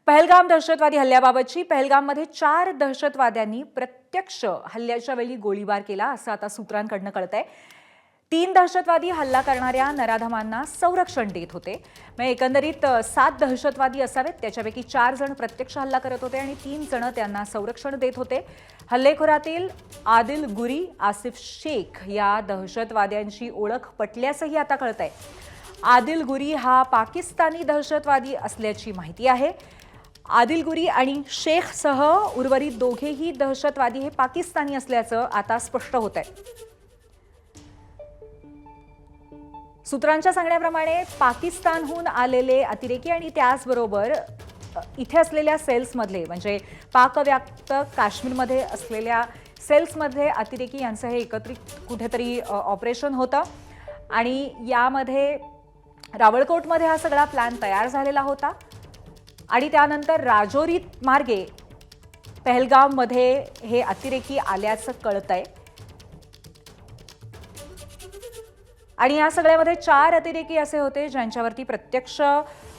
पहलगाम दहशतवादी हल्ल्याबाबतची पहलगाममध्ये 4 दहशतवाद्यांनी प्रत्यक्ष हल्ल्याच्या वेळी गोळीबार केला असं आता सूत्रांकडून कळतंय। 3 दहशतवादी हल्ला करणाऱ्या नराधमांना संरक्षण देत होते। म्हणजे एकंदरीत 7 दहशतवादी असावेत, त्याच्यापैकी 4 जण प्रत्यक्ष हल्ला करत होते आणि 3 जण त्यांना संरक्षण देत होते। हल्लेखोरातील आदिल गुरी, आसिफ शेख या दहशतवाद्यांची ओळख पटल्याचंही आता कळतंय। आदिल गुरी हा पाकिस्तानी दहशतवादी असल्याची माहिती आहे। आदिल गुरी आणि शेखसह उर्वरित दोघेही दहशतवादी हे पाकिस्तानी असल्याचं आता स्पष्ट होत आहे। सूत्रांच्या सांगण्याप्रमाणे पाकिस्तानहून आलेले अतिरेकी आणि त्याचबरोबर इथे असलेल्या सेल्समधले म्हणजे पाकव्याप्त काश्मीरमध्ये असलेल्या सेल्समध्ये अतिरेकी यांचं हे एकत्रित कुठेतरी ऑपरेशन होतं आणि यामध्ये रावळकोटमध्ये हा सगळा प्लॅन तयार झालेला होता आणि त्यानंतर राजौरी मार्गे पहलगाममध्ये हे अतिरेकी आल्याचं कळतंय। आणि या सगळ्यामध्ये 4 अतिरेकी असे होते ज्यांच्यावरती प्रत्यक्ष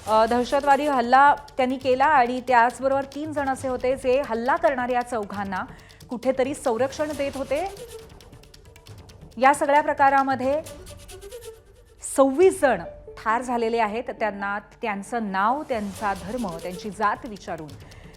दहशतवादी हल्ला त्यांनी केला आणि त्याचबरोबर 3 जण असे होते जे हल्ला करणाऱ्या चौघांना कुठेतरी संरक्षण देत होते। या सगळ्या प्रकारामध्ये 26 जण ठार झालेले आहेत। त्यांना त्यांचं नाव, त्यांचा धर्म, त्यांची जात विचारून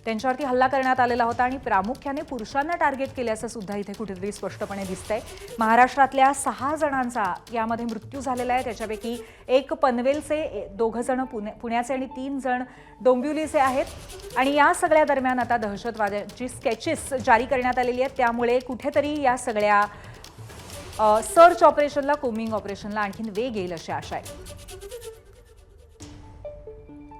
त्यांच्यावरती हल्ला करण्यात आलेला होता आणि प्रामुख्याने पुरुषांना टार्गेट केल्याचं सुद्धा इथे कुठेतरी स्पष्टपणे दिसतंय। महाराष्ट्रातल्या 6 जणांचा यामध्ये मृत्यू झालेला आहे, त्याच्यापैकी एक पनवेलचे, 2 जण पुण्याचे आणि 3 जण डोंबिवलीचे आहेत। आणि या सगळ्या दरम्यान आता दहशतवाद्यांची स्केचेस जारी करण्यात आलेली आहेत, त्यामुळे कुठेतरी या सगळ्या सर्च ऑपरेशनला, कोमिंग ऑपरेशनला आणखीन वेग येईल अशी आशा आहे।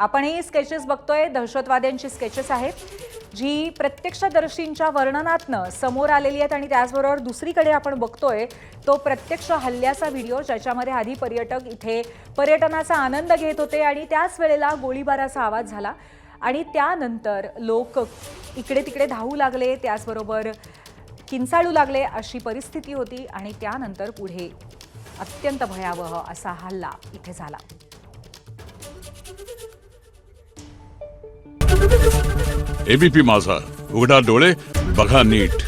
आपण ही स्केचेस बघतोय, दहशतवाद्यांची स्केचेस आहेत जी प्रत्यक्षदर्शींच्या वर्णनातनं समोर आलेली आहेत आणि त्याचबरोबर दुसरीकडे आपण बघतोय तो प्रत्यक्ष हल्ल्याचा व्हिडिओ ज्याच्यामध्ये आधी पर्यटक इथे पर्यटनाचा आनंद घेत होते आणि त्याच वेळेला गोळीबाराचा आवाज झाला आणि त्यानंतर लोक इकडे तिकडे धावू लागले, त्याचबरोबर किंचाळू लागले अशी परिस्थिती होती आणि त्यानंतर पुढे अत्यंत भयावह असा हल्ला इथे झाला। एबीपी माझा, उघडा डोळे बघा नीट।